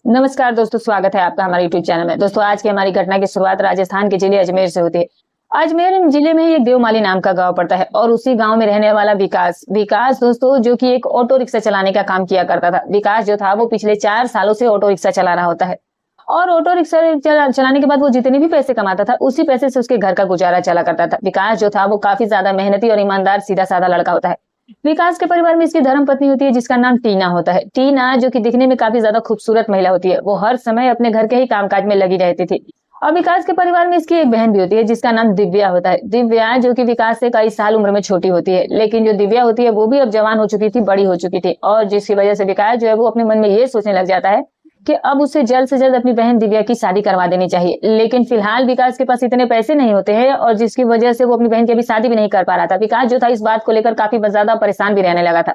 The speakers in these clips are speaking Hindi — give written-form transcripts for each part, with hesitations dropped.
नमस्कार दोस्तों, स्वागत है आपका हमारे यूट्यूब चैनल में। दोस्तों, आज की हमारी घटना की शुरुआत राजस्थान के जिले अजमेर से होती है। अजमेर जिले में एक देवमाली नाम का गांव पड़ता है और उसी गांव में रहने वाला विकास दोस्तों, जो कि एक ऑटो रिक्शा चलाने का काम किया करता था। विकास जो था वो पिछले 4 सालों से ऑटो रिक्शा चला रहा होता है और ऑटो रिक्शा चलाने के बाद वो जितने भी पैसे कमाता था उसी पैसे से उसके घर का गुजारा चला करता था। विकास जो था वो काफी ज्यादा मेहनती और ईमानदार सीधा साधा लड़का होता है। विकास के परिवार में इसकी धर्म पत्नी होती है जिसका नाम टीना होता है। टीना जो कि दिखने में काफी ज्यादा खूबसूरत महिला होती है, वो हर समय अपने घर के ही कामकाज में लगी रहती थी। और विकास के परिवार में इसकी एक बहन भी होती है जिसका नाम दिव्या होता है। दिव्या जो कि विकास से कई साल उम्र में छोटी होती है, लेकिन जो दिव्या होती है वो भी अब जवान हो चुकी थी, बड़ी हो चुकी थी। और जिसकी वजह से विकास जो है वो अपने मन में ये सोचने लग जाता है कि अब उसे जल्द से जल्द अपनी बहन दिव्या की शादी करवा देनी चाहिए। लेकिन फिलहाल विकास के पास इतने पैसे नहीं होते हैं और जिसकी वजह से वो अपनी बहन की अभी शादी भी नहीं कर पा रहा था। विकास जो था इस बात को लेकर काफी ज्यादा परेशान भी रहने लगा था।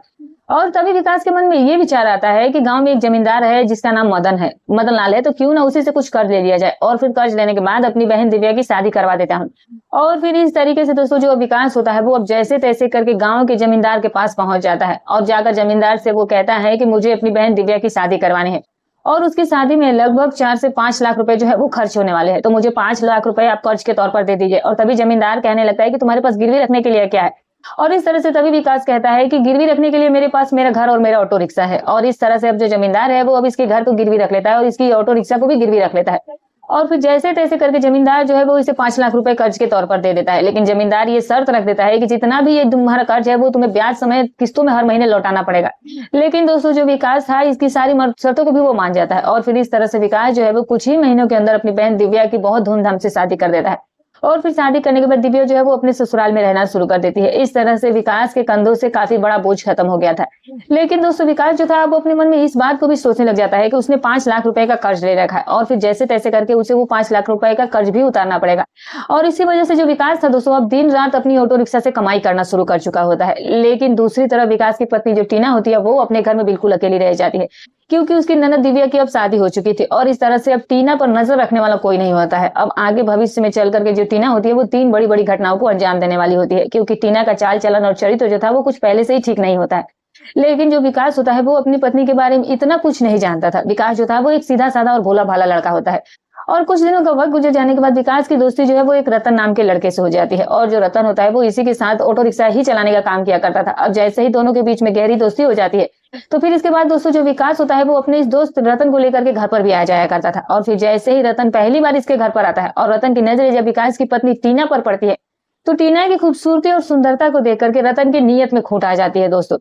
और तभी विकास के मन में ये विचार आता है कि गांव में एक जमींदार है जिसका नाम मदन लाल है, तो क्यों ना उसी से कुछ कर्ज ले लिया जाए और फिर कर्ज लेने के बाद अपनी बहन दिव्या की शादी करवा देता हूँ। और फिर इस तरीके से दोस्तों जो विकास होता है वो अब जैसे तैसे करके गांव के जमींदार के पास पहुंच जाता है और जाकर जमींदार से वो कहता है कि मुझे अपनी बहन दिव्या की शादी करवानी है और उसकी शादी में लगभग 4 से 5 लाख रुपए जो है वो खर्च होने वाले हैं, तो मुझे 5 लाख रुपए आप कर्ज के तौर पर दे दीजिए। और तभी जमींदार कहने लगता है कि तुम्हारे पास गिरवी रखने के लिए क्या है। और इस तरह से तभी विकास कहता है कि गिरवी रखने के लिए मेरे पास मेरा घर और मेरा ऑटो रिक्शा है। और इस तरह से अब जो जमींदार है वो अब इसके घर को गिरवी रख लेता है और इसकी ऑटो रिक्शा को भी गिरवी रख लेता है। और फिर जैसे तैसे करके जमींदार जो है वो इसे 5 लाख रुपए कर्ज के तौर पर दे देता है। लेकिन जमींदार ये शर्त रख देता है कि जितना भी ये तुम्हारा कर्ज है वो तुम्हें ब्याज समेत किस्तों में हर महीने लौटाना पड़ेगा। लेकिन दोस्तों जो विकास था इसकी सारी शर्तों को भी वो मान जाता है और फिर इस तरह से विकास जो है वो कुछ ही महीनों के अंदर अपनी बहन दिव्या की बहुत धूमधाम से शादी कर देता है। और फिर शादी करने के बाद दिव्या जो है वो अपने ससुराल में रहना शुरू कर देती है। इस तरह से विकास के कंधों से काफी बड़ा बोझ खत्म हो गया था। लेकिन दोस्तों विकास जो था वो अपने मन में इस बात को भी सोचने लग जाता है कि उसने 5 लाख रुपए का कर्ज ले रखा है और फिर जैसे तैसे करके उसे वो 5 लाख रुपए का कर्ज भी उतारना पड़ेगा। और इसी वजह से जो विकास था दोस्तों अब दिन रात अपनी ऑटो रिक्शा से कमाई करना शुरू कर चुका होता है। लेकिन दूसरी तरफ विकास की पत्नी जो टीना होती है वो अपने घर में बिल्कुल अकेली रह जाती है, क्योंकि उसकी ननद दिव्या की अब शादी हो चुकी थी और इस तरह से अब टीना पर नजर रखने वाला कोई नहीं होता है। अब आगे भविष्य में चल करके जो टीना होती है वो 3 बड़ी बड़ी घटनाओं को अंजाम देने वाली होती है, क्योंकि टीना का चाल चलन और चरित्र जो था वो कुछ पहले से ही ठीक नहीं होता है। लेकिन जो विकास होता है वो अपनी पत्नी के बारे में इतना कुछ नहीं जानता था। विकास जो था वो एक सीधा साधा और भोला भाला लड़का होता है। और कुछ दिनों का वक्त गुजर जाने के बाद विकास की दोस्ती जो है वो एक रतन नाम के लड़के से हो जाती है। और जो रतन होता है वो इसी के साथ ऑटो रिक्शा ही चलाने का काम किया करता था। अब जैसे ही दोनों के बीच में गहरी दोस्ती हो जाती है तो फिर इसके बाद दोस्तों जो विकास होता है वो अपने इस दोस्त रतन को लेकर के घर पर भी आ जाया करता था। और फिर जैसे ही रतन पहली बार इसके घर पर आता है और रतन की नजरें जब विकास की पत्नी टीना पर पड़ती है तो टीना की खूबसूरती और सुंदरता को देख करके रतन की नीयत में खोट आ जाती है दोस्तों।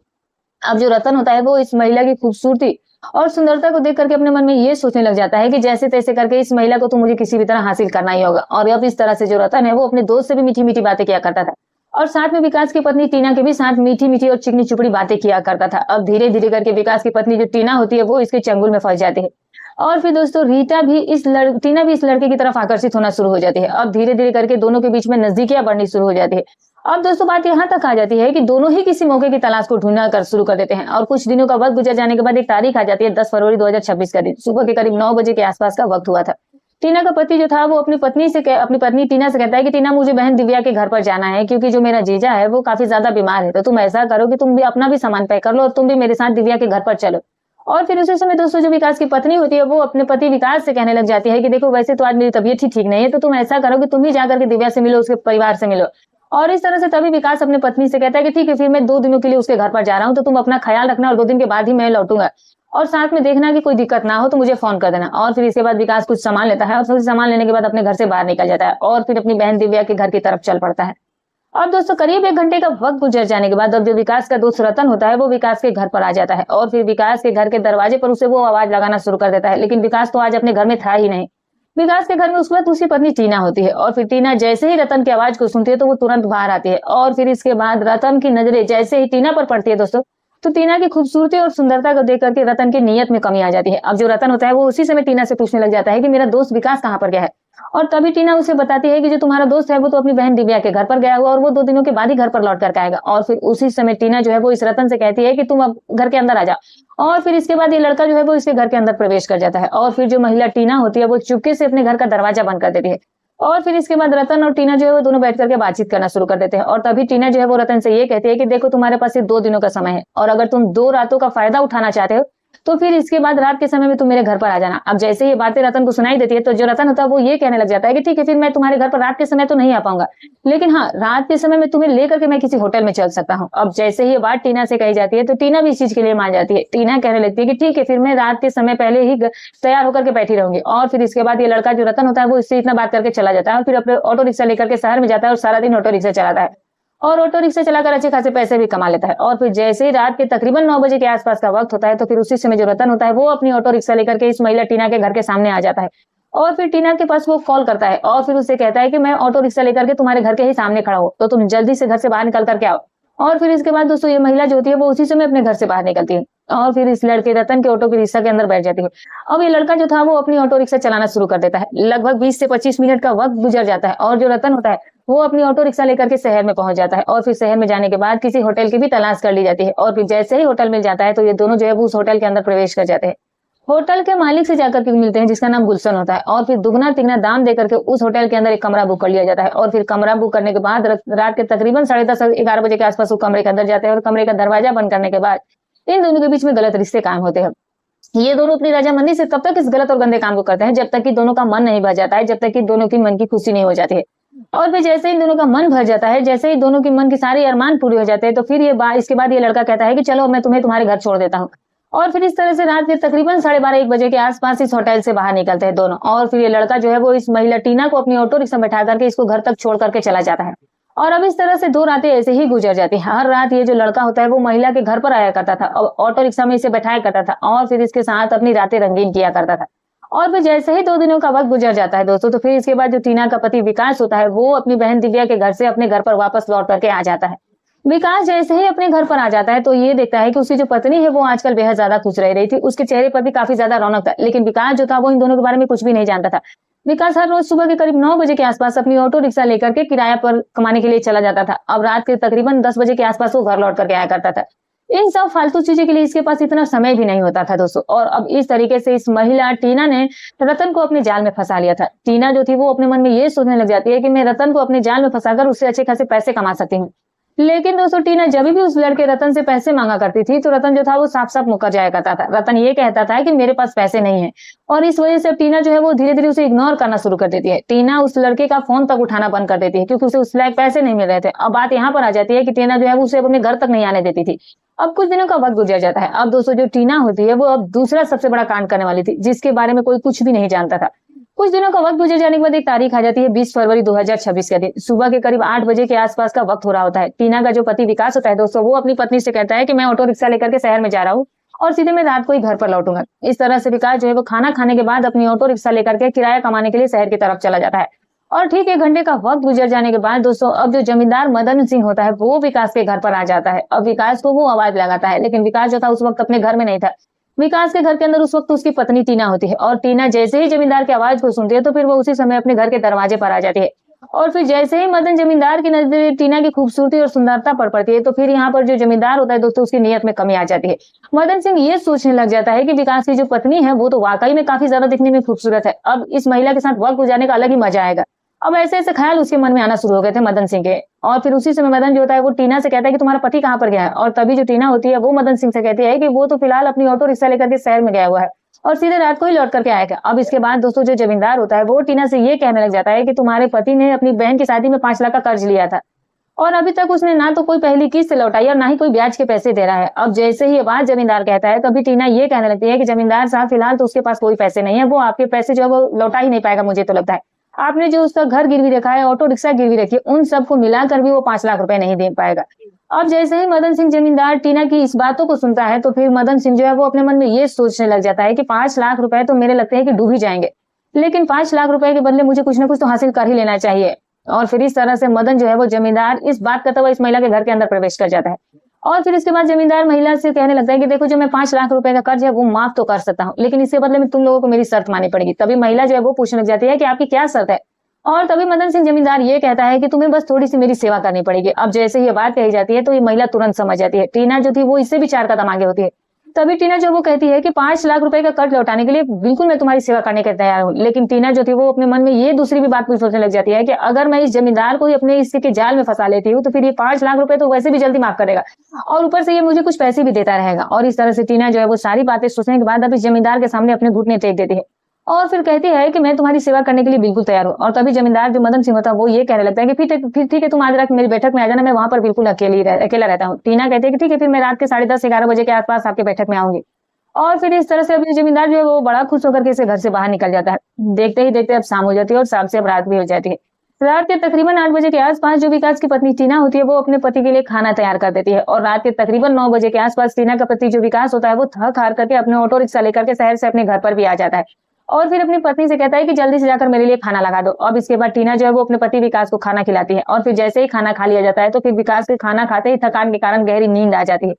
अब जो रतन होता है वो इस महिला की खूबसूरती और सुंदरता को देख करके अपने मन में ये सोचने लग जाता है कि जैसे तैसे करके इस महिला को तो मुझे किसी भी तरह हासिल करना ही होगा। और अब इस तरह से जो रतन है वो अपने दोस्त से भी मीठी मीठी बातें किया करता था और साथ में विकास की पत्नी टीना के भी साथ मीठी मीठी और चिकनी चुपड़ी बातें किया करता था। अब धीरे धीरे करके विकास की पत्नी जो टीना होती है वो इसके चंगुल में फंस जाती है और फिर दोस्तों टीना भी इस लड़के की तरफ आकर्षित होना शुरू हो जाती है। अब धीरे धीरे करके दोनों के बीच में नजदीकियां बढ़नी शुरू हो जाती है। अब दोस्तों बात यहाँ तक आ जाती है कि दोनों ही किसी मौके की तलाश को ढूंढना कर शुरू कर देते हैं। और कुछ दिनों का वक्त गुजर जाने के बाद एक तारीख आ जाती है 10 फरवरी 2026 का दिन। सुबह के करीब 9 बजे के आसपास का वक्त हुआ था। टीना का पति जो था वो अपनी पत्नी टीना से कहता है कि टीना मुझे बहन दिव्या के घर पर जाना है, क्योंकि जो मेरा जीजा है वो काफी ज्यादा बीमार है, तो तुम ऐसा करो कि तुम भी अपना भी सामान पैक कर लो और तुम भी मेरे साथ दिव्या के घर पर चलो। और फिर उसी समय दोस्तों जो विकास की पत्नी होती है वो अपने पति विकास से कहने लग जाती है कि देखो वैसे तो आज मेरी तबीयत ही ठीक नहीं है, तो तुम ऐसा करो कि तुम ही जाकर के दिव्या से मिलो, उसके परिवार से मिलो। और इस तरह से तभी विकास अपने पत्नी से कहता है कि ठीक है, फिर मैं 2 दिनों के लिए उसके घर पर जा रहा हूँ, तो तुम अपना ख्याल रखना और 2 दिन के बाद ही मैं लौटूंगा और साथ में देखना कि कोई दिक्कत ना हो तो मुझे फोन कर देना। और फिर इसके बाद विकास कुछ सामान लेता है और फिर सामान लेने के बाद अपने घर से बाहर निकल जाता है और फिर अपनी बहन दिव्या के घर की तरफ चल पड़ता है। और दोस्तों करीब 1 घंटे का वक्त गुजर जाने के बाद अब जो विकास का दोस्त रतन होता है वो विकास के घर पर आ जाता है और फिर विकास के घर के दरवाजे पर उसे वो आवाज लगाना शुरू कर देता है। लेकिन विकास तो आज अपने घर में था ही नहीं। विकास के घर में उस वक्त उसकी पत्नी टीना होती है और फिर टीना जैसे ही रतन की आवाज को सुनती है तो वो तुरंत बाहर आती है। और फिर इसके बाद रतन की नजरें जैसे ही टीना पर पड़ती है दोस्तों तो टीना की खूबसूरती और सुंदरता को देख करके रतन की नीयत में कमी आ जाती है। अब जो रतन होता है वो उसी समय टीना से पूछने लग जाता है कि मेरा दोस्त विकास कहाँ पर गया है। और तभी टीना उसे बताती है कि जो तुम्हारा दोस्त है वो तो अपनी बहन दिव्या के घर पर गया हुआ और वो 2 दिनों के बाद ही घर पर लौट कर आएगा। और फिर उसी समय टीना जो है वो इस रतन से कहती है कि तुम अब घर के अंदर आ जाओ। और फिर इसके बाद ये लड़का जो है वो इसके घर के अंदर प्रवेश कर जाता है और फिर जो महिला टीना होती है वो चुपके से अपने घर का दरवाजा बंद कर देती है। और फिर इसके बाद रतन और टीना जो है वो दोनों बैठ करके बातचीत करना शुरू कर देते हैं। और तभी टीना जो है वो रतन से ये कहती है कि देखो तुम्हारे पास सिर्फ 2 दिनों का समय है और अगर तुम 2 रातों का फायदा उठाना चाहते हो तो फिर इसके बाद रात के समय में तुम मेरे घर पर आ जाना। अब जैसे ये बातें रतन को सुनाई देती है तो जो रतन होता है वो ये कहने लग जाता है कि ठीक है, फिर मैं तुम्हारे घर पर रात के समय तो नहीं आ पाऊंगा, लेकिन हाँ, रात के समय में तुम्हें लेकर के मैं किसी होटल में चल सकता हूँ। अब जैसे ही ये बात टीना से कही जाती है तो टीना भी इस चीज के लिए मान जाती है। टीना कहने लगती है कि ठीक है, फिर मैं रात के समय पहले ही तैयार होकर के बैठी रहूंगी। और फिर इसके बाद ये लड़का जो रतन होता है वो इससे इतना बात करके चला जाता है और फिर अपने ऑटो रिक्शा लेकर के शहर में जाता है और सारा दिन ऑटो रिक्शा चलाता है और ऑटो रिक्शा चलाकर अच्छे खासे पैसे भी कमा लेता है। और फिर जैसे ही रात के तकरीबन 9 बजे के आसपास का वक्त होता है तो फिर उसी समय जो रतन होता है वो अपनी ऑटो रिक्शा लेकर के इस महिला टीना के घर के सामने आ जाता है और फिर टीना के पास वो कॉल करता है और फिर उससे कहता है कि मैं ऑटो रिक्शा लेकर के तुम्हारे घर के ही सामने खड़ा हूँ, तो तुम जल्दी से घर से बाहर निकल करके आओ। और फिर इसके बाद दोस्तों ये महिला जो होती है वो उसी समय अपने घर से बाहर निकलती है और फिर इस लड़के रतन के ऑटो की रिक्शा के अंदर बैठ जाती है। अब ये लड़का जो था वो अपनी ऑटो रिक्शा चलाना शुरू कर देता है। लगभग 20 से 25 मिनट का वक्त गुजर जाता है और जो रतन होता है वो अपनी ऑटो रिक्शा लेकर के शहर में पहुंच जाता है और फिर शहर में जाने के बाद किसी होटल की भी तलाश कर ली जाती है और फिर जैसे ही होटल मिल जाता है तो ये दोनों जो है वो उस होटल के अंदर प्रवेश कर जाते हैं। होटल के मालिक से जाकर के मिलते हैं जिसका नाम गुलशन होता है और फिर दुगना तिगना दाम देकर के उस होटल के अंदर एक कमरा बुक कर लिया जाता है और फिर कमरा बुक करने के बाद रात के तकरीबन 10:30-11 बजे के आसपास वो कमरे के अंदर जाते हैं और कमरे का दरवाजा बंद करने के बाद इन दोनों के बीच में गलत रिश्ते कायम होते हैं। ये दोनों अपनी रजामंदी से तब तक इस गलत और गंदे काम को करते हैं जब तक कि दोनों का मन नहीं भर जाता है, जब तक कि दोनों की मन की खुशी नहीं हो जाती है। और फिर जैसे ही दोनों का मन भर जाता है, जैसे ही दोनों की मन की सारी अरमान पूरी हो जाते हैं तो फिर इसके बाद ये लड़का कहता है कि चलो मैं तुम्हें तुम्हारे घर छोड़ देता हूँ। और फिर इस तरह से रात के तकरीबन 12:30-1 बजे के आसपास इस होटल से बाहर निकलते हैं दोनों और फिर ये लड़का जो है वो इस महिला टीना को अपनी ऑटो रिक्शा बैठा करके इसको घर तक छोड़ करके चला जाता है। और अब इस तरह से 2 रातें ऐसे ही गुजर जाती है। हर रात ये जो लड़का होता है वो महिला के घर पर आया करता था और ऑटो रिक्शा में इसे बैठाया करता था और फिर इसके साथ अपनी रातें रंगीन किया करता था। और फिर जैसे ही 2 दिनों का वक्त गुजर जाता है दोस्तों तो फिर इसके बाद जो टीना का पति विकास होता है वो अपनी बहन दिव्या के घर से अपने घर पर वापस लौट करके आ जाता है। विकास जैसे ही अपने घर पर आ जाता है तो ये देखता है कि उसकी जो पत्नी है वो आजकल बेहद ज्यादा खुश रह रही थी, उसके चेहरे पर भी काफी ज्यादा रौनक था, लेकिन विकास जो था वो इन दोनों के बारे में कुछ भी नहीं जानता था। विकास हर रोज सुबह के करीब 9 बजे के आसपास अपनी ऑटो रिक्शा लेकर के किराया पर कमाने के लिए चला जाता था। अब रात के तकरीबन 10 बजे के आसपास वो घर लौट करके आया करता था। इन सब फालतू चीजों के लिए इसके पास इतना समय भी नहीं होता था दोस्तों। और अब इस तरीके से इस महिला टीना ने रतन को अपने जाल में फंसा लिया था। टीना जो थी वो अपने मन में ये सोचने लग जाती है कि मैं रतन को अपने जाल में फंसाकर उससे अच्छे खासे पैसे कमा सकती हूँ। लेकिन दोस्तों टीना जब भी उस लड़के रतन से पैसे मांगा करती थी तो रतन जो था वो साफ साफ मुकर जाया करता था। रतन ये कहता था कि मेरे पास पैसे नहीं है और इस वजह से टीना जो है वो धीरे धीरे उसे इग्नोर करना शुरू कर देती है। टीना उस लड़के का फोन तक उठाना बंद कर देती है क्योंकि उसे उस लायक पैसे नहीं मिल रहे थे। अब बात यहाँ पर आ जाती है कि टीना जो है उसे अपने घर तक नहीं आने देती थी। अब कुछ दिनों का वक्त गुजर जाता है। अब दोस्तों जो टीना होती है वो अब दूसरा सबसे बड़ा कांड करने वाली थी जिसके बारे में कोई कुछ भी नहीं जानता था। कुछ दिनों का वक्त गुजर जाने के बाद एक तारीख आ जाती है 20 फरवरी 2026 का दिन। सुबह के करीब 8 बजे के आसपास का वक्त हो रहा होता है। टीना का जो पति विकास होता है दोस्तों वो अपनी पत्नी से कहता है कि मैं ऑटो रिक्शा लेकर के शहर में जा रहा हूँ और सीधे मैं रात को ही घर पर लौटूंगा। इस तरह से विकास जो है वो खाना खाने के बाद अपनी ऑटो रिक्शा लेकर के किराया कमाने के लिए शहर की तरफ चला जाता है। और ठीक 1 घंटे का वक्त गुजर जाने के बाद दोस्तों अब जो जमींदार मदन सिंह होता है वो विकास के घर पर आ जाता है। अब विकास को वो आवाज लगाता है, लेकिन विकास जो था उस वक्त अपने घर में नहीं था। विकास के घर के अंदर उस वक्त उसकी पत्नी टीना होती है और टीना जैसे ही जमींदार की आवाज को सुनती है तो फिर वो उसी समय अपने घर के दरवाजे पर आ जाती है। और फिर जैसे ही मदन जमींदार की नजर टीना की खूबसूरती और सुंदरता पर पड़ती है तो फिर यहाँ पर जो जमींदार होता है दोस्तों उसकी नीयत में कमी आ जाती है। मदन सिंह ये सोचने लग जाता है कि विकास की जो पत्नी है वो तो वाकई में काफी ज्यादा दिखने में खूबसूरत है, अब इस महिला के साथ वक्त गुजारने का अलग ही मजा आएगा। अब ऐसे ऐसे ख्याल उसके मन में आना शुरू हो गए थे मदन सिंह के। और फिर उसी समय मदन जो होता है वो टीना से कहता है कि तुम्हारा पति कहाँ पर गया है। और तभी जो टीना होती है वो मदन सिंह से कहती है कि वो तो फिलहाल अपनी ऑटो रिक्शा लेकर के शहर में गया हुआ है और सीधे रात को ही लौट करके आएगा। अब इसके बाद दोस्तों जो जमींदार होता है वो टीना से ये कहने लग जाता है कि तुम्हारे पति ने अपनी बहन की शादी में 5 लाख का कर्ज लिया था और अभी तक उसने ना तो कोई पहली किस्त लौटाई और ना ही कोई ब्याज के पैसे दे रहा है। अब जैसे ही ये बात जमींदार कहता है तभी टीना ये कहने लगती है कि जमींदार साहब फिलहाल तो उसके पास कोई पैसे नहीं है, वो आपके पैसे जो है वो लौटा ही नहीं पाएगा। मुझे तो लगता है आपने जो उसका घर गिरवी रखा है, ऑटो रिक्शा गिरवी रखी है, उन सबको मिलाकर भी वो 5 लाख रुपए नहीं दे पाएगा। अब जैसे ही मदन सिंह जमींदार टीना की इस बातों को सुनता है तो फिर मदन सिंह जो है वो अपने मन में ये सोचने लग जाता है कि 5 लाख रुपए तो मेरे लगते हैं कि डूब ही जाएंगे, लेकिन 5 लाख रुपए के बदले मुझे कुछ ना कुछ तो हासिल कर ही लेना चाहिए। और फिर इस तरह से मदन जो है वो जमींदार इस बात करता हुआ इस महिला के घर के अंदर प्रवेश कर जाता है। और फिर इसके बाद जमींदार महिला से कहने लगता है कि देखो जो मैं 5 लाख रुपए का कर्ज है वो माफ तो कर सकता हूँ, लेकिन इसके बदले में तुम लोगों को मेरी शर्त माननी पड़ेगी। तभी महिला जो है वो पूछने लग जाती है कि आपकी क्या शर्त है। और तभी मदन सिंह जमींदार ये कहता है कि तुम्हें बस थोड़ी सी मेरी सेवा करनी पड़ेगी। अब जैसे ये बात कही जाती है तो ये महिला तुरंत समझ जाती है। टीना जो थी वो इससे भी 4 कदम आगे होती है। तभी टीना जो वो कहती है कि 5 लाख रुपए का कर्ज लौटाने के लिए बिल्कुल मैं तुम्हारी सेवा करने के तैयार हूँ। लेकिन टीना जो थी वो अपने मन में ये दूसरी भी बात सोचने लग जाती है कि अगर मैं इस जमींदार को अपने इसी के जाल में फंसा लेती हूँ तो फिर ये 5 लाख रुपए तो वैसे भी जल्दी माफ करेगा और ऊपर से ये मुझे कुछ पैसे भी देता रहेगा। और इस तरह से टीना जो है वो सारी बातें सोचने के बाद अब इस जमींदार के सामने अपने घुटने टेक देती है और फिर कहती है कि मैं तुम्हारी सेवा करने के लिए बिल्कुल तैयार हूँ। और तभी जमींदार जो मदन सिंह होता है वो ये कहने लगता है कि फिर ठीक है, तुम आज रात मेरी बैठक में आ जाना, मैं वहां पर बिल्कुल अकेला रहता हूँ। टीना कहती है कि ठीक है, फिर मैं रात के 10:30-11 बजे के आसपास आपके बैठक में आऊंगी। और फिर इस तरह से अभी जमींदार जो है वो बड़ा खुश होकर के इसे घर से बाहर निकल जाता है। देखते ही देखते अब शाम हो जाती है और शाम से अब रात भी हो जाती है। रात के तकरीबन 8 बजे के आसपास जो विकास की पत्नी टीना होती है वो अपने पति के लिए खाना तैयार कर देती है। और रात के तकरीबन 9 बजे के आसपास टीना का पति जो विकास होता है वो थक हार करके अपने ऑटो रिक्शा लेकर के शहर से अपने घर पर भी आ जाता है और फिर अपनी पत्नी से कहता है कि जल्दी से जाकर मेरे लिए खाना लगा दो। अब इसके बाद टीना जो है वो अपने पति विकास को खाना खिलाती है और फिर जैसे ही खाना खा लिया जाता है तो फिर विकास के खाना खाते ही थकान के कारण गहरी नींद आ जाती है।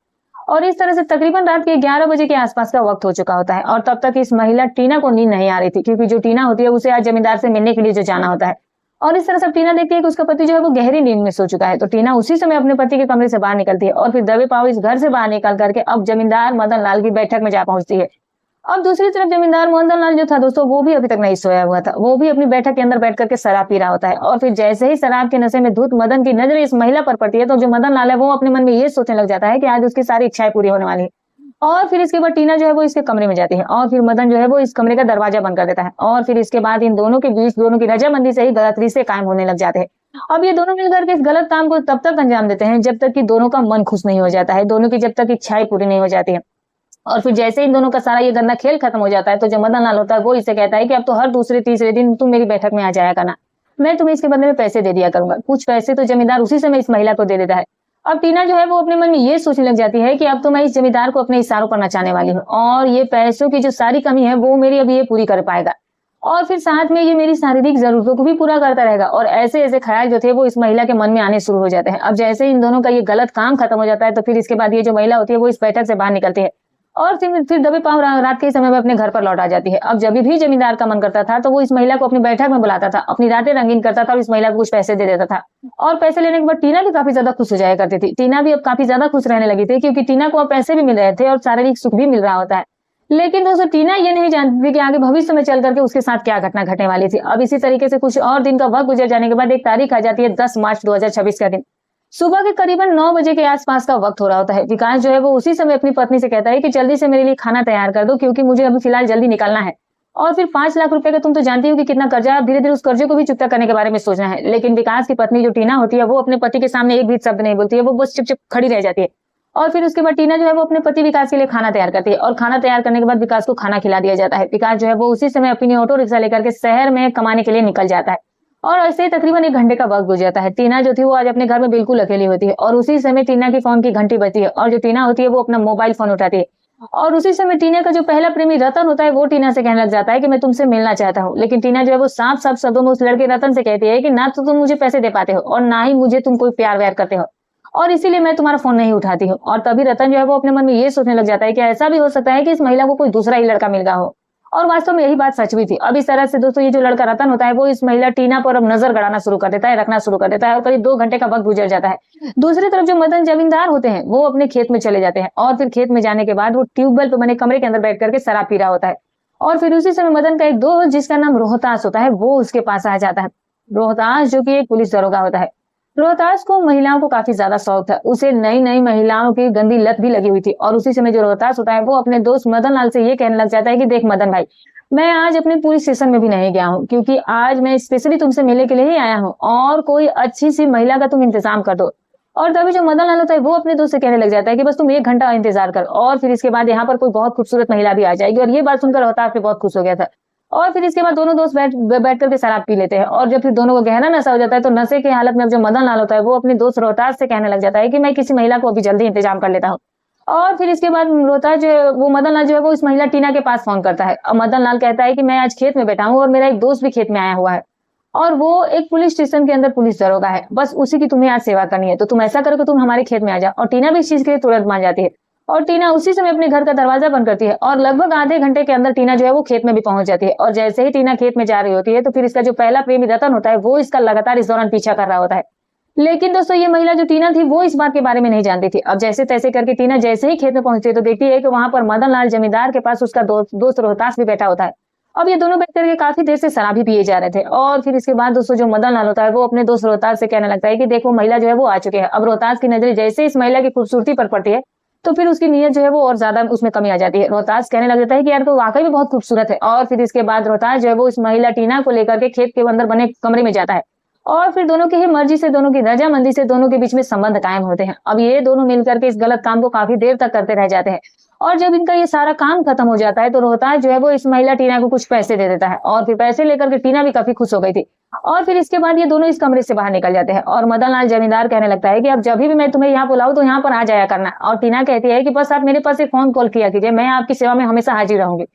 और इस तरह से तकरीबन रात के 11 बजे के आसपास का वक्त हो चुका होता है और तब तक इस महिला टीना को नींद नहीं आ रही थी, क्योंकि जो टीना होती है उसे आज जमींदार से मिलने के लिए जो जाना होता है। और इस तरह से टीना देखती है कि उसका पति जो है वो गहरी नींद में सो चुका है। तो टीना उसी समय अपने पति के कमरे से बाहर निकलती है और फिर दबे पांव इस घर से बाहर निकल करके अब जमींदार मदन लाल की बैठक में जा पहुंचती है। अब दूसरी तरफ जमींदार मदन लाल जो था दोस्तों वो भी अभी तक नहीं सोया हुआ था, वो भी अपनी बैठक के अंदर बैठ करके शराब पी रहा होता है। और फिर जैसे ही शराब के नशे में धुत मदन की नजर इस महिला पर पड़ती है तो जो मदन लाल है वो अपने मन में ये सोचने लग जाता है कि आज उसकी सारी इच्छाएं पूरी होने वाली है। और फिर इसके बाद टीना जो है वो इसके कमरे में जाती है और फिर मदन जो है वो इस कमरे का दरवाजा बंद कर देता है और फिर इसके बाद इन दोनों के बीच दोनों की रजामंदी से ही गलत रिश्ते कायम होने लग जाते हैं। अब ये दोनों मिलकर के इस गलत काम को तब तक अंजाम देते हैं जब तक कि दोनों का मन खुश नहीं हो जाता है, दोनों की जब तक इच्छाएं पूरी नहीं हो जाती है। और फिर जैसे इन दोनों का सारा ये गंदा खेल खत्म हो जाता है तो जो मदन लाल होता है वो इसे कहता है कि अब तो हर दूसरे तीसरे दिन तुम मेरी बैठक में आ जाया करना, मैं तुम्हें इसके बदले में पैसे दे दिया करूंगा। कुछ पैसे तो जमींदार उसी समय इस महिला को दे देता है। अब टीना जो है वो अपने मन में ये सोचने लग जाती है कि अब तो मैं इस जमींदार को अपने इशारों पर नचाने वाली हूँ और ये पैसों की जो सारी कमी है वो मेरी अब ये पूरी कर पाएगा और फिर साथ में ये मेरी शारीरिक जरूरतों को भी पूरा करता रहेगा। और ऐसे ऐसे ख्याल जो थे वो इस महिला के मन में आने शुरू हो जाते हैं। अब जैसे इन दोनों का ये गलत काम खत्म हो जाता है तो फिर इसके बाद ये जो महिला होती है वो इस बैठक से बाहर निकलती है और फिर दबे पांव रात के समय में अपने घर पर लौट आ जाती है। अब जब भी जमींदार का मन करता था तो वो इस महिला को अपनी बैठक में बुलाता था, अपनी रातें रंगीन करता था और इस महिला को कुछ पैसे दे देता था। और पैसे लेने के बाद टीना भी काफी ज्यादा खुश हो जाया करती थी। टीना भी अब काफी ज्यादा खुश रहने लगी थी क्योंकि टीना को अब पैसे भी मिल रहे थे और शारीरिक सुख भी मिल रहा होता है। लेकिन दोस्तों टीना ये नहीं जानती थी कि आगे भविष्य में चल करके उसके साथ क्या घटना घटने वाली थी। अब इसी तरीके से कुछ और दिन का वक्त गुजर जाने के बाद एक तारीख आ जाती है 10 मार्च 2026 का दिन। सुबह के करीबन 9 बजे के आसपास का वक्त हो रहा होता है। विकास जो है वो उसी समय अपनी पत्नी से कहता है कि जल्दी से मेरे लिए खाना तैयार कर दो क्योंकि मुझे अभी फिलहाल जल्दी निकलना है। और फिर 5 लाख रुपए का तुम तो जानती हो कि कितना कर्जा है, धीरे धीरे उस कर्जे को भी चुकता करने के बारे में सोचना है। लेकिन विकास की पत्नी जो टीना होती है वो अपने पति के सामने एक भी शब्द नहीं बोलती है, वो बस चुप चुप खड़ी रह जाती है। और फिर उसके बाद टीना जो है वो अपने पति विकास के लिए खाना तैयार करती है और खाना तैयार करने के बाद विकास को खाना खिला दिया जाता है। विकास जो है वो उसी समय अपनी ऑटो रिक्शा लेकर के शहर में कमाने के लिए निकल जाता है और ऐसे ही तकरीबन 1 घंटे का वक्त गुजर जाता है। टीना जो थी वो आज अपने घर में बिल्कुल अकेली होती है और उसी समय टीना की फोन की घंटी बजती है और जो टीना होती है वो अपना मोबाइल फोन उठाती है और उसी समय टीना का जो पहला प्रेमी रतन होता है वो टीना से कहने लग जाता है कि मैं तुमसे मिलना चाहता हूँ। लेकिन टीना जो है वो साफ साफ शब्दों में उस लड़के रतन से कहती है कि ना तो तुम मुझे पैसे दे पाते हो और ना ही मुझे तुम कोई प्यार व्यार करते हो और इसीलिए मैं तुम्हारा फोन नहीं उठाती हूँ। और तभी रतन जो है वो अपने मन में ये सोचने लग जाता है कि ऐसा भी हो सकता है कि इस महिला को कोई दूसरा ही लड़का मिल गया हो। और वास्तव में यही बात सच भी थी। अब इस तरह से दोस्तों ये जो लड़का रतन होता है वो इस महिला टीना पर अब नजर गड़ाना शुरू कर देता है, रखना शुरू कर देता है और करीब 2 घंटे का वक्त गुजर जाता है। दूसरी तरफ जो मदन जमींदार होते हैं वो अपने खेत में चले जाते हैं और फिर खेत में जाने के बाद वो ट्यूबवेल पे बने कमरे के अंदर बैठ करके शराब पी रहा होता है। और फिर उसी समय मदन का एक दोस्त जिसका नाम रोहतास होता है वो उसके पास आ जाता है। रोहतास जो की एक पुलिस दरोगा होता है। रोहतास को महिलाओं को काफी ज्यादा शौक था, उसे नई नई महिलाओं की गंदी लत भी लगी हुई थी। और उसी समय जो रोहतास होता है वो अपने दोस्त मदन लाल से ये कहने लग जाता है कि देख मदन भाई, मैं आज अपने पुलिस स्टेशन में भी नहीं गया हूँ क्योंकि आज मैं स्पेशली तुमसे मिलने के लिए ही आया हूँ और कोई अच्छी सी महिला का तुम इंतजाम कर दो। और तभी जो मदन लाल होता है वो अपने दोस्त से कहने लग जाता है कि बस तुम 1 घंटा इंतजार कर और फिर इसके बाद यहाँ पर कोई बहुत खूबसूरत महिला भी आ जाएगी। और ये बात सुनकर रोहतास भी बहुत खुश हो गया था। और फिर इसके बाद दोनों दोस्त बैठ करके शराब पी लेते हैं और जब फिर दोनों को गहरा नशा हो जाता है तो नशे की हालत में अब जो मदन लाल होता है वो अपने दोस्त रोहतास से कहने लग जाता है कि मैं किसी महिला को अभी जल्दी इंतजाम कर लेता हूँ। और फिर इसके बाद रोहतास जो है वो मदन लाल जो है वो इस महिला टीना के पास फोन करता है और मदन लाल कहता है कि मैं आज खेत में बैठा हूँ और मेरा एक दोस्त भी खेत में आया हुआ है और वो एक पुलिस स्टेशन के अंदर पुलिस दरोगा है, बस उसी की तुम्हें आज सेवा करनी है, तो तुम ऐसा करो कि तुम हमारे खेत में आ जाओ। और टीना भी इस चीज के लिए तुरंत मान जाती है और टीना उसी समय अपने घर का दरवाजा बंद करती है और लगभग आधे घंटे के अंदर टीना जो है वो खेत में भी पहुंच जाती है। और जैसे ही टीना खेत में जा रही होती है तो फिर इसका जो पहला प्रेमी रतन होता है वो इसका लगातार इस दौरान पीछा कर रहा होता है। लेकिन दोस्तों ये महिला जो टीना थी वो इस बात के बारे में नहीं जानती थी। अब जैसे तैसे करके टीना जैसे ही खेत में पहुंचती है तो देखती है कि वहां पर मदन लाल जमींदार के पास उसका दोस्त रोहतास भी बैठा होता है। अब ये दोनों बैठ करके काफी देर से शराब भी पिए जा रहे थे और फिर इसके बाद दोस्तों जो मदन लाल होता है वो अपने दोस्त रोहतास से कहने लगता है कि देखो महिला जो है वो आ चुके हैं। अब रोहतास की नजर जैसे इस महिला की खूबसूरती पर पड़ती है तो फिर उसकी नीयत जो है वो और ज्यादा उसमें कमी आ जाती है। रोहतास कहने लग जाता है कि यार तो वाकई में बहुत खूबसूरत है। और फिर इसके बाद रोहतास जो है वो इस महिला टीना को लेकर के खेत के अंदर बने कमरे में जाता है और फिर दोनों की ही मर्जी से, दोनों की रजामंदी से दोनों के बीच में संबंध कायम होते हैं। अब ये दोनों मिलकर के इस गलत काम को काफी देर तक करते रह जाते हैं और जब इनका ये सारा काम खत्म हो जाता है तो रोहतास जो है वो इस महिला टीना को कुछ पैसे दे देता है और फिर पैसे लेकर के टीना भी काफी खुश हो गई थी। और फिर इसके बाद ये दोनों इस कमरे से बाहर निकल जाते हैं और मदन लाल जमींदार कहने लगता है कि अब जब भी मैं तुम्हें यहाँ बुलाऊं तो यहाँ पर आ जाया करना। और टीना कहती है कि बस आप मेरे पास एक फोन कॉल किया कीजिए, मैं आपकी सेवा में हमेशा हाजिर रहूंगी।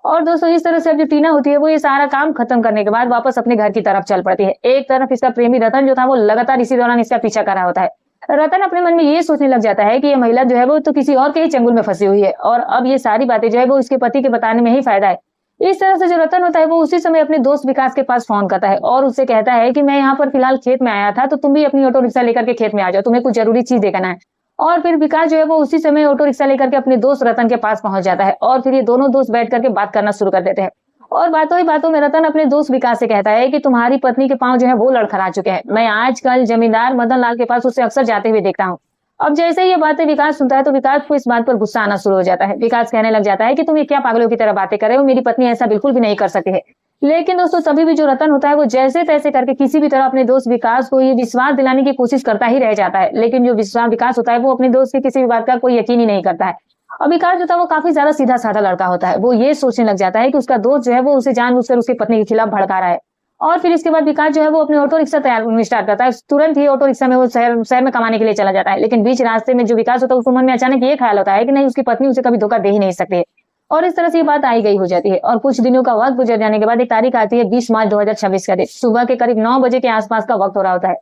और दोस्तों इस तरह से अब जो टीना होती है वो ये सारा काम खत्म करने के बाद वापस अपने घर की तरफ चल पड़ती है। एक तरफ इसका प्रेमी रतन जो था वो लगातार इसी दौरान इसका पीछा कर रहा होता है। रतन अपने मन में ये सोचने लग जाता है कि ये महिला जो है वो तो किसी और के ही चंगुल में फंसी हुई है और अब ये सारी बातें जो है वो उसके पति के बताने में ही फायदा है। इस तरह से जो रतन होता है वो उसी समय अपने दोस्त विकास के पास फोन करता है और उससे कहता है कि मैं यहाँ पर फिलहाल खेत में आया था तो तुम भी अपनी ऑटो रिक्शा लेकर के खेत में आ जाओ, तुम्हें कुछ जरूरी चीज देखना है। और फिर विकास जो है वो उसी समय ऑटो रिक्शा लेकर के अपने दोस्त रतन के पास पहुंच जाता है और फिर ये दोनों दोस्त बैठ करके बात करना शुरू कर देते हैं। और बातों ही बातों में रतन अपने दोस्त विकास से कहता है कि तुम्हारी पत्नी के पांव जो है वो लड़खड़ा चुके हैं, मैं आजकल जमींदार मदन लाल के पास उसे अक्सर जाते हुए देखता हूँ। अब जैसे ही ये बातें विकास सुनता है तो विकास को इस बात पर गुस्सा आना शुरू हो जाता है। विकास कहने लग जाता है कि तुम ये क्या पागलों की तरह बातें कर रहे हो, मेरी पत्नी ऐसा बिल्कुल भी नहीं कर सकती है। लेकिन दोस्तों तभी भी जो रतन होता है वो जैसे तैसे करके किसी भी तरह अपने दोस्त विकास को ये विश्वास दिलाने की कोशिश करता ही रह जाता है। लेकिन जो विकास होता है वो अपने दोस्त की किसी भी बात का कोई यकीन ही नहीं करता है। और विकास जो था वो काफी ज्यादा सीधा साधा लड़का होता है। वो ये सोचने लग जाता है कि उसका दोस्त जो है वो उसे जानबूझकर उसकी पत्नी के खिलाफ भड़का रहा है। और फिर इसके बाद विकास जो है वो अपने ऑटो रिक्शा स्टार्ट करता है। तुरंत ही ऑटो रिक्शा में वो शहर में कमाने के लिए चला जाता है। लेकिन बीच रास्ते में जो विकास होता है उसके मन में अचानक ये ख्याल होता है कि नहीं, उसकी पत्नी उसे कभी धोखा दे ही नहीं सकती है। और इस तरह से ये बात आई गई हो जाती है और कुछ दिनों का वक्त गुजर जाने के बाद एक तारीख आती है 20 मार्च 2026 का दिन। सुबह के करीब 9 बजे के आसपास का वक्त हो रहा होता है।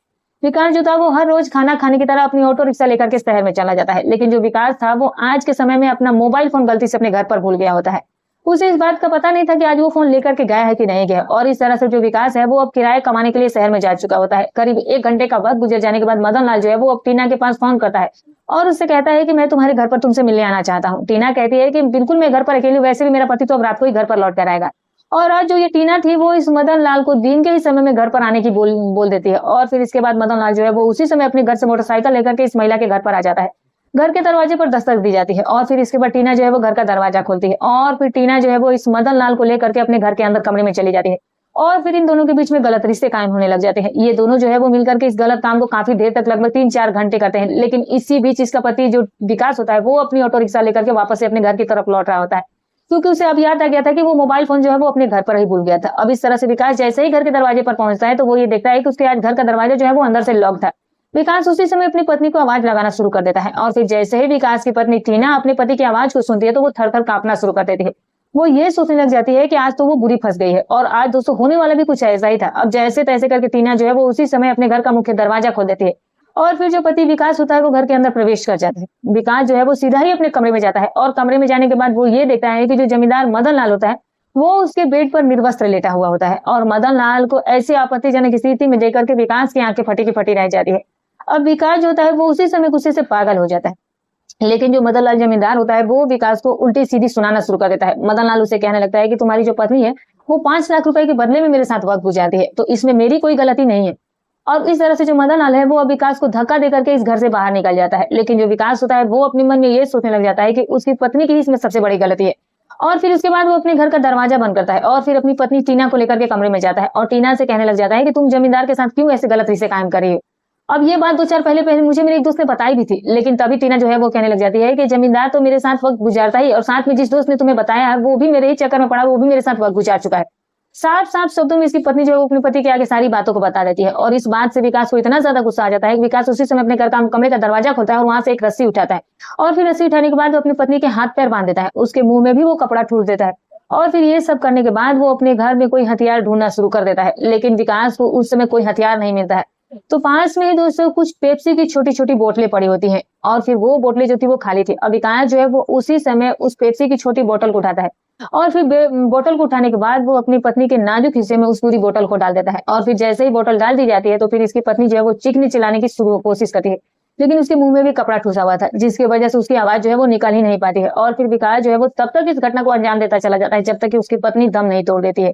विकास जो था वो हर रोज खाना खाने की तरह अपनी ऑटो रिक्शा लेकर के शहर में चला जाता है। लेकिन जो विकास था वो आज के समय में अपना मोबाइल फोन गलती से अपने घर पर भूल गया होता है। उसे इस बात का पता नहीं था कि आज वो फोन लेकर के गया है कि नहीं गया। और इस तरह से जो विकास है वो अब किराए कमाने के लिए शहर में जा चुका होता है। करीब 1 घंटे का वक्त गुजर जाने के बाद मदन लाल जो है वो अब टीना के पास फोन करता है और उससे कहता है कि मैं तुम्हारे घर पर तुमसे मिलने आना चाहता हूँ। टीना कहती है कि बिल्कुल मैं घर पर अकेली हूँ, वैसे भी मेरा पति तो अब रात को ही घर पर लौट कर आएगा। और आज जो ये टीना थी वो इस मदन लाल को दिन के ही समय में घर पर आने की बोल देती है। और फिर इसके बाद मदन लाल जो है वो उसी समय अपने घर से मोटरसाइकिल लेकर के इस महिला के घर पर आ जाता है। घर के दरवाजे पर दस्तक दी जाती है और फिर इसके बाद टीना जो है वो घर का दरवाजा खोलती है और फिर टीना जो है वो इस मदन लाल को लेकर के अपने घर के अंदर कमरे में चली जाती है। और फिर इन दोनों के बीच में गलत रिश्ते कायम होने लग जाते हैं। ये दोनों जो है वो मिलकर के इस गलत काम को काफी देर तक लगभग 3-4 घंटे करते हैं। लेकिन इसी बीच इसका पति जो विकास होता है वो अपनी ऑटो रिक्शा लेकर के वापस से अपने घर की तरफ लौट रहा होता है, क्योंकि उसे अब याद आ गया था कि वो मोबाइल फोन जो है वो अपने घर पर ही भूल गया था। अब इस तरह से विकास जैसे ही घर के दरवाजे पर पहुंचता है तो वो ये देखता है कि उसके आज घर का दरवाजा जो है वो अंदर से लॉक था। विकास उसी समय अपनी पत्नी को आवाज लगाना शुरू कर देता है और फिर जैसे ही विकास की पत्नी टीना अपने पति की आवाज को सुनती है तो वो थर-थर कांपना शुरू कर देती है। वो ये सोचने लग जाती है कि आज तो वो बुरी फंस गई है और आज दोस्तों होने वाला भी कुछ ऐसा ही था। अब जैसे तैसे करके टीना जो है वो उसी समय अपने घर का मुख्य दरवाजा खोल देती है और फिर जो पति विकास होता है वो घर के अंदर प्रवेश कर जाता है। विकास जो है वो सीधा ही अपने कमरे में जाता है और कमरे में जाने के बाद वो ये देखता है कि जो जमींदार मदन लाल होता है वो उसके बेड पर निर्वस्त्र लेटा हुआ होता है। और मदन लाल को ऐसी आपत्तिजनक स्थिति में देखकर के विकास की आंखें फटी की फटी रह जाती है। अब विकास जो होता है वो उसी समय गुस्से से पागल हो जाता है। लेकिन जो मदन लाल जमींदार होता है वो विकास को उल्टी सीधी सुनाना शुरू कर देता है। मदन लाल उसे कहने लगता है कि तुम्हारी जो पत्नी है वो 5 लाख रुपए के बदले में मेरे साथ वक्त गुजारती है, तो इसमें मेरी कोई गलती नहीं है। और इस तरह से जो मदन लाल है वो अब विकास को धक्का देकर के इस घर से बाहर निकल जाता है। लेकिन जो विकास होता है वो अपने मन में ये सोचने लग जाता है कि उसकी पत्नी की इसमें सबसे बड़ी गलती है। और फिर उसके बाद वो अपने घर का दरवाजा बंद करता है और फिर अपनी पत्नी टीना को लेकर के कमरे में जाता है और टीना से कहने लग जाता है कि तुम जमींदार के साथ क्यों ऐसे गलत रिश्ते कायम कर रही हो। अब ये बात 2-4 पहले मुझे मेरे एक दोस्त ने बताई भी थी, लेकिन तभी टीना जो है वो कहने लग जाती है कि जमींदार तो मेरे साथ वक्त गुजारता ही और साथ में जिस दोस्त ने तुम्हें बताया है वो भी मेरे ही चक्कर में पड़ा, वो भी मेरे साथ वक्त गुजार चुका है। साफ साफ शब्दों में इसकी पत्नी जो है वो अपने पति के आगे सारी बातों को बता देती है और इस बात से विकास को इतना ज्यादा गुस्सा आ जाता है कि विकास उसी समय अपने घर का कमरे का दरवाजा खोलता है और वहां से एक रस्सी उठाता है और फिर रस्सी उठाने के बाद वो अपनी पत्नी के हाथ पैर बांध देता है, उसके मुंह में भी वो कपड़ा ठूस देता है और फिर ये सब करने के बाद वो अपने घर में कोई हथियार ढूंढना शुरू कर देता है। लेकिन विकास को उस समय कोई हथियार नहीं मिलता है। तो पास में ही दोस्तों कुछ पेप्सी की छोटी छोटी बोतलें पड़ी होती हैं और फिर वो बोतलें जो थी वो खाली थी। अब विकास जो है वो उसी समय उस पेप्सी की छोटी बोतल को उठाता है और फिर बोतल को उठाने के बाद वो अपनी पत्नी के नाजुक हिस्से में उस पूरी बोतल को डाल देता है और फिर जैसे ही बोतल डाल दी जाती है तो फिर इसकी पत्नी जो है वो चीखने चिल्लाने की कोशिश करती है, लेकिन उसके मुंह में भी कपड़ा ठूसा हुआ था, जिसकी वजह से उसकी आवाज जो है वो निकल ही नहीं पाती है। और फिर विकास जो है वो तब तक इस घटना को अंजाम देता चला जाता है जब तक कि उसकी पत्नी दम नहीं तोड़ देती है।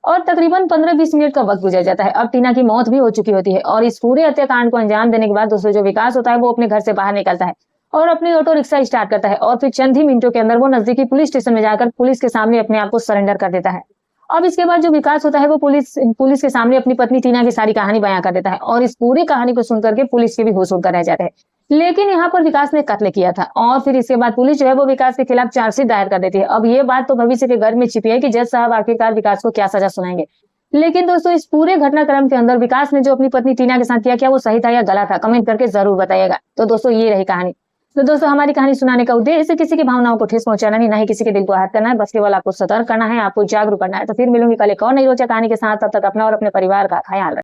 और तकरीबन 15-20 मिनट का वक्त गुजर जाता है। अब टीना की मौत भी हो चुकी होती है और इस पूरे हत्याकांड को अंजाम देने के बाद दोस्तों जो विकास होता है वो अपने घर से बाहर निकलता है और अपनी ऑटो रिक्शा स्टार्ट करता है और फिर चंद ही मिनटों के अंदर वो नजदीकी पुलिस स्टेशन में जाकर पुलिस के सामने अपने आप को सरेंडर कर देता है। अब इसके बाद जो विकास होता है वो पुलिस के सामने अपनी पत्नी टीना की सारी कहानी बयां कर देता है और इस पूरी कहानी को सुनकर के पुलिस के भी होश उड़कर रह जाते हैं। लेकिन यहाँ पर विकास ने कत्ल किया था और फिर इसके बाद पुलिस जो है वो विकास के खिलाफ चार्जशीट दायर कर देती है। अब ये बात तो भविष्य के घर में छिपी है कि जज साहब आखिरकार विकास को क्या सजा सुनाएंगे। लेकिन दोस्तों इस पूरे घटनाक्रम के अंदर विकास ने जो अपनी पत्नी टीना के साथ किया, क्या वो सही था या गलत था, कमेंट करके जरूर बताइएगा। तो दोस्तों ये रही कहानी। तो दोस्तों हमारी कहानी सुनाने का उद्देश्य किसी की भावनाओं को ठेस पहुंचाना नहीं, ना ही किसी के दिल को आहत करना है, बस केवल आपको सतर्क करना है, आपको जागरूक करना है। तो फिर मिलूंगी कल एक और नई रोचक कहानी के साथ, तब तक अपना और अपने परिवार का ख्याल रखें।